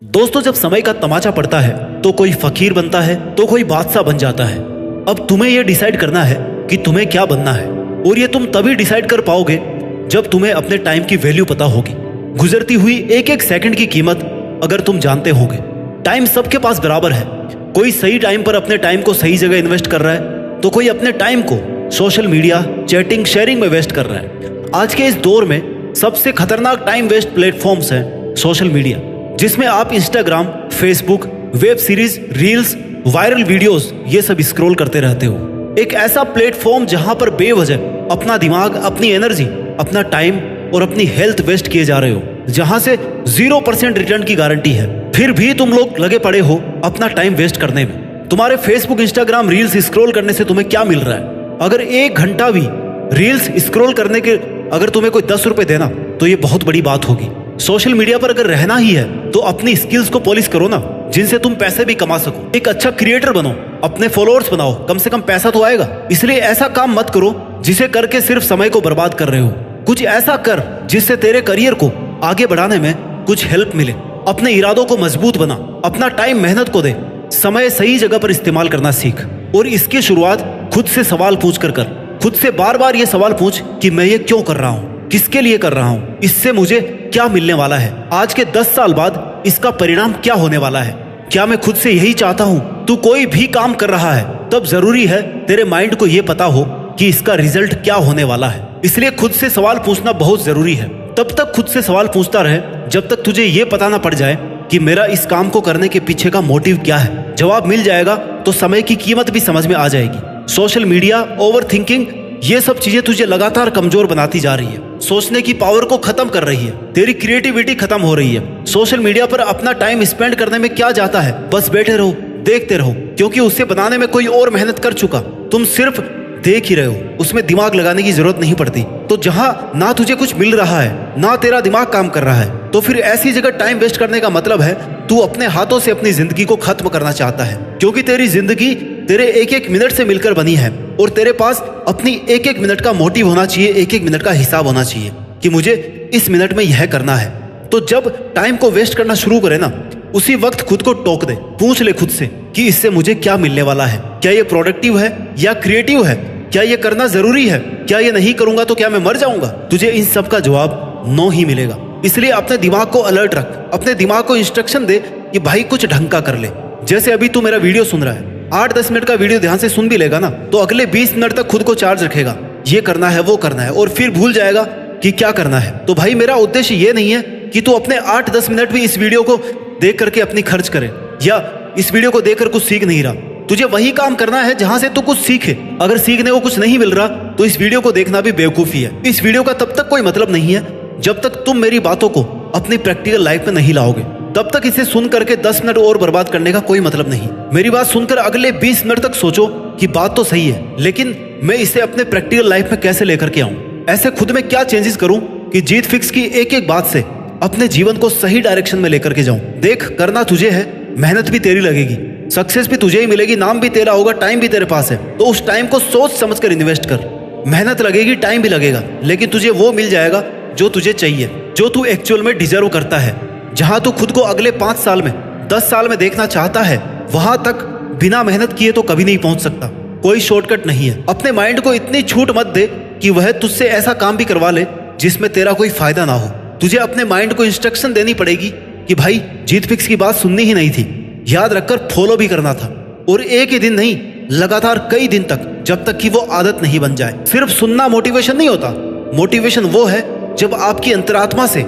दोस्तों, जब समय का तमाचा पड़ता है तो कोई फकीर बनता है तो कोई बादशाह बन जाता है। अब तुम्हें यह डिसाइड करना है कि तुम्हें क्या बनना है, और ये तुम तभी डिसाइड कर पाओगे जब तुम्हें अपने टाइम की वैल्यू पता होगी। गुजरती हुई एक एक सेकंड की कीमत अगर तुम जानते होगे। टाइम सबके पास बराबर है। कोई सही टाइम पर अपने टाइम को सही जगह इन्वेस्ट कर रहा है तो कोई अपने टाइम को सोशल मीडिया, चैटिंग, शेयरिंग में वेस्ट कर रहा है। आज के इस दौर में सबसे खतरनाक टाइम वेस्ट प्लेटफॉर्म्स हैं सोशल मीडिया, जिसमें आप Instagram, Facebook, web series, reels, viral videos ये सब स्क्रॉल करते रहते हो। एक ऐसा प्लेटफॉर्म जहां पर बेवजह अपना दिमाग, अपनी एनर्जी, अपना टाइम और अपनी हेल्थ वेस्ट किए जा रहे हो, जहां से 0% रिटर्न की गारंटी है। फिर भी तुम लोग लगे पड़े हो अपना टाइम वेस्ट करने में। तुम्हारे फेसबुक, इंस्टाग्राम, रील्स स्क्रॉल करने से तुम्हें क्या मिल रहा है? अगर 1 घंटा भी रील्स स्क्रॉल करने के अगर तुम्हें कोई 10 रुपए देना तो ये बहुत बड़ी बात होगी। सोशल मीडिया पर अगर रहना ही है तो अपनी स्किल्स को पॉलिश करो ना, जिनसे तुम पैसे भी कमा सको। एक अच्छा क्रिएटर बनो, अपने फॉलोअर्स बनाओ, कम से कम पैसा तो आएगा। इसलिए ऐसा काम मत करो जिसे करके सिर्फ समय को बर्बाद कर रहे हो। कुछ ऐसा कर जिससे तेरे करियर को आगे बढ़ाने में कुछ हेल्प मिले। अपने इरादों को मजबूत बना, अपना टाइम मेहनत को दे, समय सही जगह पर इस्तेमाल करना सीख। और इसकी शुरुआत खुद से सवाल पूछ कर कर। खुद से बार बार ये सवाल पूछ कि मैं ये क्यों कर रहा हूँ, किसके लिए कर रहा हूँ, इससे मुझे क्या मिलने वाला है, आज के 10 साल बाद इसका परिणाम क्या होने वाला है। क्या मैं खुद से यही चाहता हूँ? तू कोई भी काम कर रहा है तब जरूरी है तेरे माइंड को यह पता हो कि इसका रिजल्ट क्या होने वाला है। इसलिए खुद से सवाल पूछना बहुत जरूरी है। तब तक खुद से सवाल पूछता रहे जब तक तुझे ये पता ना पड़ जाए कि मेरा इस काम को करने के पीछे का मोटिव क्या है। जवाब मिल जाएगा तो समय की कीमत भी समझ में आ जाएगी। सोशल मीडिया, ओवर थिंकिंग, ये सब चीजें तुझे लगातार कमजोर बनाती जा रही है। सोचने की पावर को खत्म कर रही है। तेरी क्रिएटिविटी खत्म हो रही है। सोशल मीडिया पर अपना टाइम स्पेंड करने में क्या जाता है? बस बैठे रहो, देखते रहो, क्योंकि उसे बनाने में कोई और मेहनत कर चुका। तुम सिर्फ देख ही रहे हो, उसमें दिमाग लगाने की जरूरत नहीं पड़ती। तो जहां ना तुझे कुछ मिल रहा है ना तेरा दिमाग काम कर रहा है, तो फिर ऐसी जगह टाइम वेस्ट करने का मतलब है तू अपने हाथों से अपनी जिंदगी को खत्म करना चाहता है। क्योंकि तेरी जिंदगी तेरे एक एक मिनट से मिलकर बनी है, और तेरे पास अपनी एक एक मिनट का मोटिव होना चाहिए, एक एक मिनट का हिसाब होना चाहिए कि मुझे इस मिनट में यह करना है। तो जब टाइम को वेस्ट करना शुरू करे ना, उसी वक्त खुद को टोक दे। पूछ ले खुद से कि इससे मुझे क्या मिलने वाला है। क्या ये प्रोडक्टिव है या क्रिएटिव है? क्या ये करना जरूरी है? क्या ये नहीं करूंगा तो क्या मैं मर जाऊंगा? तुझे इन सब का जवाब नो ही मिलेगा। इसलिए अपने दिमाग को अलर्ट रख, अपने दिमाग को इंस्ट्रक्शन दे कि भाई कुछ ढंग का कर ले। जैसे अभी तू मेरा वीडियो सुन रहा है, 8-10 मिनट का वीडियो ध्यान से सुन भी लेगा ना, तो अगले 20 मिनट तक खुद को चार्ज रखेगा, ये करना है, वो करना है, और फिर भूल जाएगा कि क्या करना है। तो भाई मेरा उद्देश्य ये नहीं है कि तू अपने 8-10 मिनट भी इस वीडियो को देख करके अपनी खर्च करे, या इस वीडियो को देखकर कुछ सीख नहीं रहा। तुझे वही काम करना है जहां से तू कुछ सीखे। अगर सीखने को कुछ नहीं मिल रहा तो इस वीडियो को देखना भी बेवकूफी है। इस वीडियो का तब तक कोई मतलब नहीं है जब तक तुम मेरी बातों को अपनी प्रैक्टिकल लाइफ में नहीं लाओगे। तब तक इसे सुन करके 10 मिनट और बर्बाद करने का कोई मतलब नहीं। मेरी बात सुनकर अगले 20 मिनट तक सोचो कि बात तो सही है, लेकिन मैं इसे अपने प्रैक्टिकल लाइफ में कैसे लेकर के आऊं? ऐसे खुद में क्या चेंजेस करूं कि जीत फिक्स की एक एक बात से अपने जीवन को सही डायरेक्शन में लेकर के जाऊं। देख, करना तुझे है, मेहनत भी तेरी लगेगी, सक्सेस भी तुझे ही मिलेगी, नाम भी तेरा होगा, टाइम भी तेरे पास है। तो उस टाइम को सोच समझ कर इन्वेस्ट कर। मेहनत लगेगी, टाइम भी लगेगा, लेकिन तुझे वो मिल जाएगा जो तुझे चाहिए, जो तू एक्चुअल में डिजर्व करता है। जहां तू खुद को अगले 5 साल में, 10 साल में देखना चाहता है, वहां तक बिना मेहनत किए तो कभी नहीं पहुंच सकता। कोई शॉर्टकट नहीं है। अपने माइंड को इतनी छूट मत दे कि वह तुझसे ऐसा काम भी करवा ले जिसमें तेरा कोई फायदा ना हो। तुझे अपने माइंड को इंस्ट्रक्शन देनी पड़ेगी कि भाई जीत फिक्स की बात सुननी ही नहीं थी, याद रखकर फॉलो भी करना था। और एक ही दिन नहीं, लगातार कई दिन तक, जब तक कि वो आदत नहीं बन जाए। सिर्फ सुनना मोटिवेशन नहीं होता। मोटिवेशन वो है जब आपकी अंतरात्मा से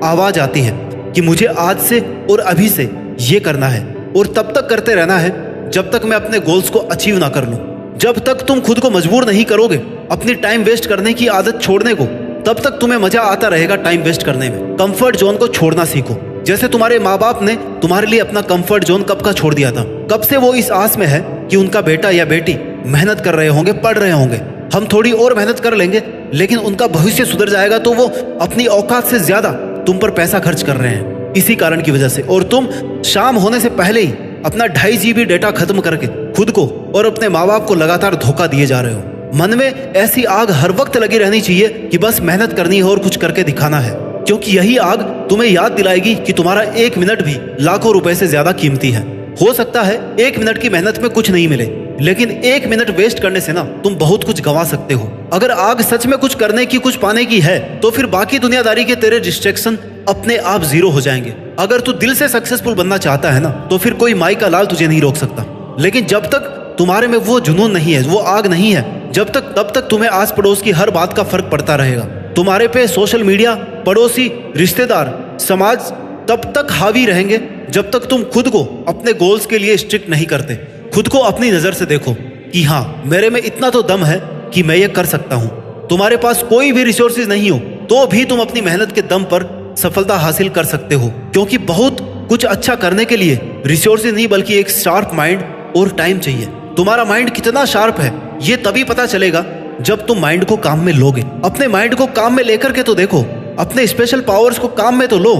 आवाज आती है कि मुझे आज से और अभी से ये करना है, और तब तक करते रहना है जब तक मैं अपने गोल्स को अचीव ना कर लूं। जब तक तुम खुद को मजबूर नहीं करोगे अपनी टाइम वेस्ट करने की आदत छोड़ने को, तब तक तुम्हें मजा आता रहेगा टाइम वेस्ट करने में। कंफर्ट जोन को छोड़ना सीखो। जैसे तुम्हारे माँ बाप ने तुम्हारे लिए अपना कंफर्ट जोन कब का छोड़ दिया था। कब से वो इस आस में है कि उनका बेटा या बेटी मेहनत कर रहे होंगे, पढ़ रहे होंगे, हम थोड़ी और मेहनत कर लेंगे लेकिन उनका भविष्य सुधर जाएगा, तो वो अपनी औकात से ज्यादा तुम पर पैसा खर्च कर रहे हैं इसी कारण की वजह से। और तुम शाम होने से पहले ही अपना 2.5 GB डेटा खत्म करके खुद को और अपने माँ बाप को लगातार धोखा दिए जा रहे हो। मन में ऐसी आग हर वक्त लगी रहनी चाहिए कि बस मेहनत करनी है और कुछ करके दिखाना है, क्योंकि यही आग तुम्हें याद दिलाएगी कि तुम्हारा एक मिनट भी लाखों रुपए से ज्यादा कीमती है। हो सकता है एक मिनट की मेहनत में कुछ नहीं मिले, लेकिन एक मिनट वेस्ट करने से ना तुम बहुत कुछ गंवा सकते हो। अगर आग सच में कुछ करने की, कुछ पाने की है, तो फिर बाकी दुनियादारी के तेरे डिस्ट्रैक्शन अपने आप जीरो हो जाएंगे। अगर तू दिल से सक्सेसफुल बनना चाहता है ना, तो फिर कोई माई का लाल तुझे नहीं रोक सकता। लेकिन जब तक तुम्हारे में वो जुनून नहीं है, वो आग नहीं है, तब तक तुम्हें आस पड़ोस की हर बात का फर्क पड़ता रहेगा। तुम्हारे पे सोशल मीडिया, पड़ोसी, रिश्तेदार, समाज तब तक हावी रहेंगे जब तक तुम खुद को अपने गोल्स के लिए स्ट्रिक्ट नहीं करते। खुद को अपनी नजर से देखो कि हाँ, मेरे में इतना तो दम है कि मैं ये कर सकता हूँ। तुम्हारे पास कोई भी रिसोर्सेज नहीं हो तो भी तुम अपनी मेहनत के दम पर सफलता हासिल कर सकते हो, क्योंकि बहुत कुछ अच्छा करने के लिए रिसोर्सेज नहीं बल्कि एक शार्प माइंड और टाइम चाहिए। तुम्हारा माइंड कितना शार्प है ये तभी पता चलेगा जब तुम माइंड को काम में लोगे। अपने माइंड को काम में लेकर के तो देखो, अपने स्पेशल पावर्स को काम में तो लो।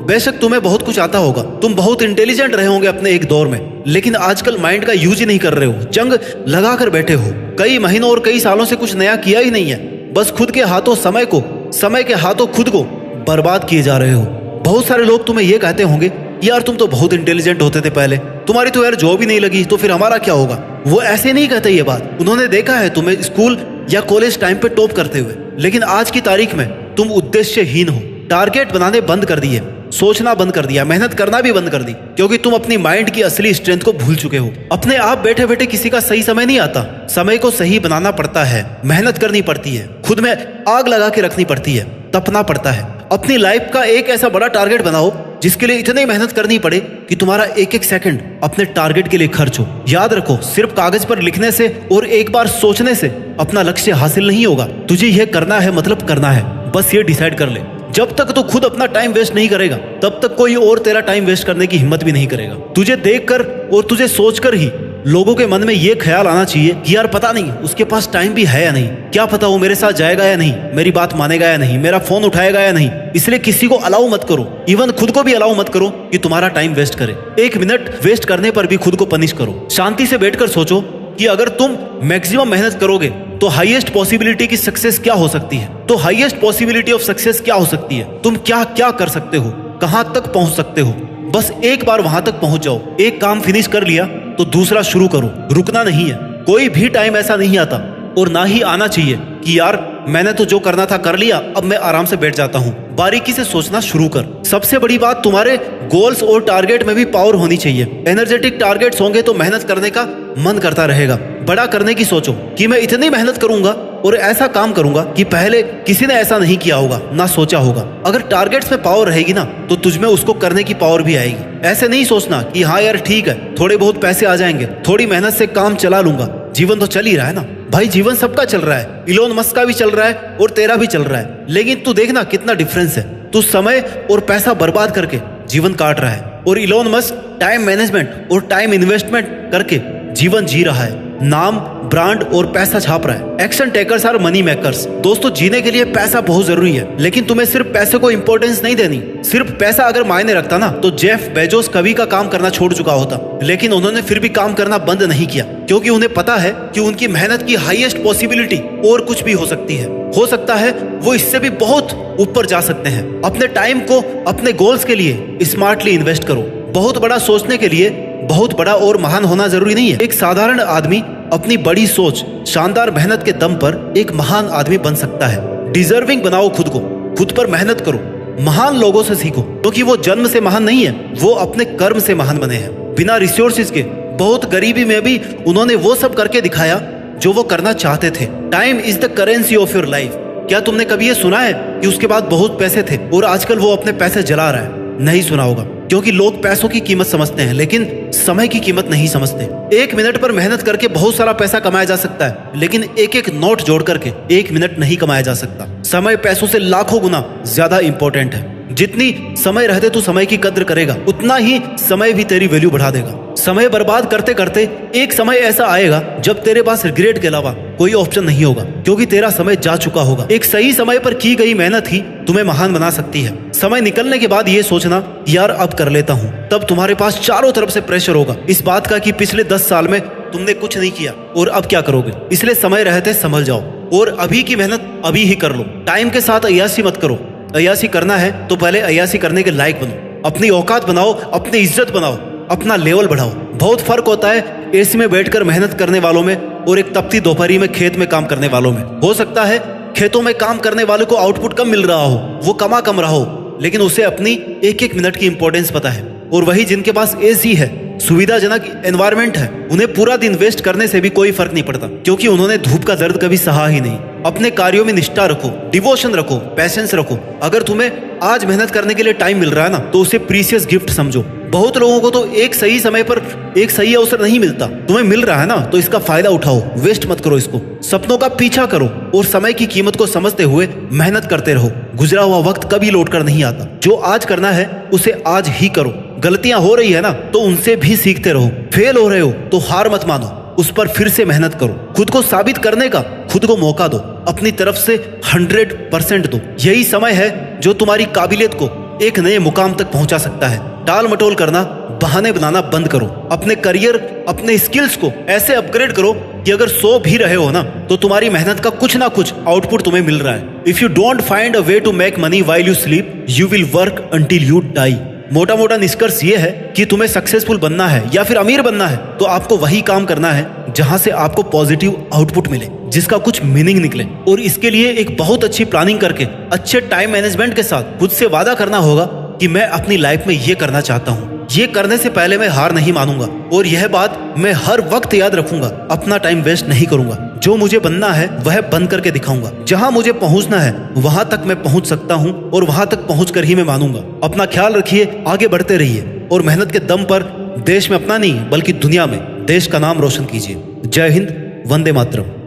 बेशक तुम्हें बहुत कुछ आता होगा, तुम बहुत इंटेलिजेंट रहे होंगे अपने एक दौर में, लेकिन आजकल माइंड का यूज ही नहीं कर रहे हो, जंग लगा कर बैठे हो। कई महीनों और कई सालों से कुछ नया किया ही नहीं है, बस खुद के हाथों समय के हाथों खुद को बर्बाद किए जा रहे हो। बहुत सारे लोग तुम्हें ये कहते होंगे, यार तुम तो बहुत इंटेलिजेंट होते थे पहले, तुम्हारी तो यार जॉब ही नहीं लगी, तो फिर हमारा क्या होगा। वो ऐसे नहीं कहते ये बात, उन्होंने देखा है तुम्हें स्कूल या कॉलेज टाइम पे टॉप करते हुए, लेकिन आज की तारीख में तुम उद्देश्यहीन हो। टारगेट बनाने बंद कर दिए, सोचना बंद कर दिया, मेहनत करना भी बंद कर दी, क्योंकि तुम अपनी माइंड की असली स्ट्रेंथ को भूल चुके हो। अपने आप बैठे बैठे किसी का सही समय नहीं आता, समय को सही बनाना पड़ता है, मेहनत करनी पड़ती है, खुद में आग लगा के रखनी पड़ती है, तपना पड़ता है। अपनी लाइफ का एक ऐसा बड़ा टारगेट बनाओ जिसके लिए इतनी मेहनत करनी पड़े कि तुम्हारा एक एक सेकंड अपने टारगेट के लिए खर्च हो। याद रखो, सिर्फ कागज पर लिखने से और एक बार सोचने से अपना लक्ष्य हासिल नहीं होगा। तुझे यह करना है, मतलब करना है, बस ये डिसाइड कर ले। जब तक तू खुद अपना टाइम वेस्ट नहीं करेगा, तब तक कोई और तेरा टाइम वेस्ट करने की हिम्मत भी नहीं करेगा। तुझे देखकर और तुझे सोचकर ही लोगों के मन में ये ख्याल आना चाहिए कि यार पता नहीं उसके पास टाइम भी है या नहीं, क्या पता वो मेरे साथ जाएगा या नहीं, मेरी बात मानेगा या नहीं, मेरा फोन उठाएगा या नहीं। इसलिए किसी को अलाउ मत करो, इवन खुद को भी अलाउ मत करो कि तुम्हारा टाइम वेस्ट करे। एक मिनट वेस्ट करने पर भी खुद को पनिश करो। शांति से बैठकर सोचो कि अगर तुम मैक्सिमम मेहनत करोगे तो हाईएस्ट पॉसिबिलिटी की सक्सेस क्या हो सकती है, तो हाईएस्ट पॉसिबिलिटी ऑफ सक्सेस क्या हो सकती है, तुम क्या क्या कर सकते हो, कहां तक पहुंच सकते हो। बस एक बार वहां तक पहुंच जाओ। एक काम फिनिश कर लिया तो दूसरा शुरू करो, रुकना नहीं है। कोई भी टाइम ऐसा नहीं आता और ना ही आना चाहिए कि यार मैंने तो जो करना था कर लिया, अब मैं आराम से बैठ जाता हूँ। बारीकी से सोचना शुरू कर। सबसे बड़ी बात, तुम्हारे गोल्स और टारगेट में भी पावर होनी चाहिए। एनर्जेटिक टारगेट्स होंगे तो मेहनत करने का मन करता रहेगा। बड़ा करने की सोचो कि मैं इतनी मेहनत करूंगा और ऐसा काम करूंगा कि पहले किसी ने ऐसा नहीं किया होगा, ना सोचा होगा। अगर टारगेट्स में पावर रहेगी ना, तो तुझमें उसको करने की पावर भी आएगी। ऐसे नहीं सोचना कि हाँ यार ठीक है, थोड़े बहुत पैसे आ जाएंगे, थोड़ी मेहनत से काम चला लूंगा, जीवन तो चल ही रहा है ना। भाई जीवन सबका चल रहा है, इलोन मस्क का भी चल रहा है और तेरा भी चल रहा है, लेकिन तू देखना कितना डिफरेंस है। तू समय और पैसा बर्बाद करके जीवन काट रहा है और इलोन मस्क टाइम मैनेजमेंट और टाइम इन्वेस्टमेंट करके जीवन जी रहा है, नाम, ब्रांड और पैसा छाप रहा है। Action takers are money makers. दोस्तों, जीने के लिए पैसा बहुत जरूरी है, लेकिन तुम्हें सिर्फ पैसे को इंपॉर्टेंस नहीं देनी। सिर्फ पैसा अगर मायने रखता ना, तो जेफ बेजोस कभी का काम करना छोड़ चुका होता, लेकिन उन्होंने फिर भी काम करना बंद नहीं किया, क्योंकि उन्हें पता है कि उनकी मेहनत की हाईएस्ट पॉसिबिलिटी और कुछ भी हो सकती है। हो सकता है वो इससे भी बहुत ऊपर जा सकते हैं। अपने टाइम को अपने गोल्स के लिए स्मार्टली इन्वेस्ट करो। बहुत बड़ा सोचने के लिए बहुत बड़ा और महान होना जरूरी नहीं है। एक साधारण आदमी अपनी बड़ी सोच, शानदार मेहनत के दम पर एक महान आदमी बन सकता है। डिजर्विंग बनाओ खुद को, खुद पर मेहनत करो। महान लोगों से सीखो, क्योंकि वो जन्म से महान नहीं है, वो अपने कर्म से महान बने हैं। बिना रिसोर्सेज के, बहुत गरीबी में भी उन्होंने वो सब करके दिखाया जो वो करना चाहते थे। Time is the currency of your life. क्या तुमने कभी ये सुना है कि उसके बाद बहुत पैसे थे और आजकल वो अपने पैसे जला रहा है? नहीं सुना होगा, क्योंकि लोग पैसों की कीमत समझते हैं लेकिन समय की कीमत नहीं समझते। एक मिनट पर मेहनत करके बहुत सारा पैसा कमाया जा सकता है, लेकिन एक एक नोट जोड़ करके एक मिनट नहीं कमाया जा सकता। समय पैसों से लाखों गुना ज्यादा इंपॉर्टेंट है। जितनी समय रहते तू समय की कद्र करेगा, उतना ही समय भी तेरी वैल्यू बढ़ा देगा। समय बर्बाद करते करते एक समय ऐसा आएगा जब तेरे पास रिग्रेट के अलावा कोई ऑप्शन नहीं होगा, क्योंकि तेरा समय जा चुका होगा। एक सही समय पर की गई मेहनत ही तुम्हें महान बना सकती है। समय निकलने के बाद ये सोचना, यार अब कर लेता हूँ, तब तुम्हारे पास चारों तरफ से प्रेशर होगा इस बात का कि पिछले 10 साल में तुमने कुछ नहीं किया और अब क्या करोगे। इसलिए समय रहते संभल जाओ और अभी की मेहनत अभी ही कर लो। टाइम के साथ अय्याशी मत करो। अय्यासी करना है तो पहले अय्यासी करने के लायक बनो, अपनी औकात बनाओ, अपनी इज्जत बनाओ, अपना लेवल बढ़ाओ। बहुत फर्क होता है एसी में बैठकर मेहनत करने वालों में और एक तपती दोपहरी में खेत में काम करने वालों में। हो सकता है खेतों में काम करने वालों को आउटपुट कम मिल रहा हो, वो कमा कम रहा हो, लेकिन उसे अपनी एक एक मिनट की इंपॉर्टेंस पता है। और वही जिनके पास एसी है, सुविधाजनक एनवायरनमेंट है, उन्हें पूरा दिन वेस्ट करने से भी कोई फर्क नहीं पड़ता, क्योंकि उन्होंने धूप का दर्द कभी सहा ही नहीं। अपने कार्यों में निष्ठा रखो, डिवोशन रखो, पैशंस रखो। अगर तुम्हें आज मेहनत करने के लिए टाइम मिल रहा है ना, तो उसे प्रीशियस गिफ्ट समझो। बहुत लोगों को तो एक सही समय पर एक सही अवसर नहीं मिलता। तुम्हें मिल रहा है ना, तो इसका फायदा उठाओ, वेस्ट मत करो इसको। सपनों का पीछा करो और समय की कीमत को समझते हुए मेहनत करते रहो। गुजरा हुआ वक्त कभी लौट कर नहीं आता। जो आज करना है उसे आज ही करो। गलतियां हो रही है ना, तो उनसे भी सीखते रहो। फेल हो रहे हो तो हार मत मानो, उस पर फिर से मेहनत करो। खुद को साबित करने का खुद को मौका दो, अपनी तरफ से 100% दो। यही समय है जो तुम्हारी काबिलियत को एक नए मुकाम तक पहुंचा सकता है। टाल मटोल करना, बहाने बनाना बंद करो। अपने करियर, अपने स्किल्स को ऐसे अपग्रेड करो कि अगर सो भी रहे हो ना, तो तुम्हारी मेहनत का कुछ ना कुछ आउटपुट तुम्हें मिल रहा है। If you don't find a way to make money while you sleep, you will work until you die. मोटा मोटा निष्कर्ष ये है कि तुम्हें सक्सेसफुल बनना है या फिर अमीर बनना है, तो आपको वही काम करना है जहां से आपको पॉजिटिव आउटपुट मिले, जिसका कुछ मीनिंग निकले। और इसके लिए एक बहुत अच्छी प्लानिंग करके, अच्छे टाइम मैनेजमेंट के साथ खुद से वादा करना होगा कि मैं अपनी लाइफ में ये करना चाहता हूँ। ये करने से पहले मैं हार नहीं मानूंगा, और यह बात मैं हर वक्त याद रखूंगा। अपना टाइम वेस्ट नहीं करूंगा। जो मुझे बनना है वह बन करके दिखाऊंगा। जहां मुझे पहुंचना है वहां तक मैं पहुंच सकता हूं, और वहां तक पहुंचकर ही मैं मानूंगा। अपना ख्याल रखिए, आगे बढ़ते रहिए, और मेहनत के दम पर देश में अपना नहीं बल्कि दुनिया में देश का नाम रोशन कीजिए। जय हिंद, वंदे मातरम।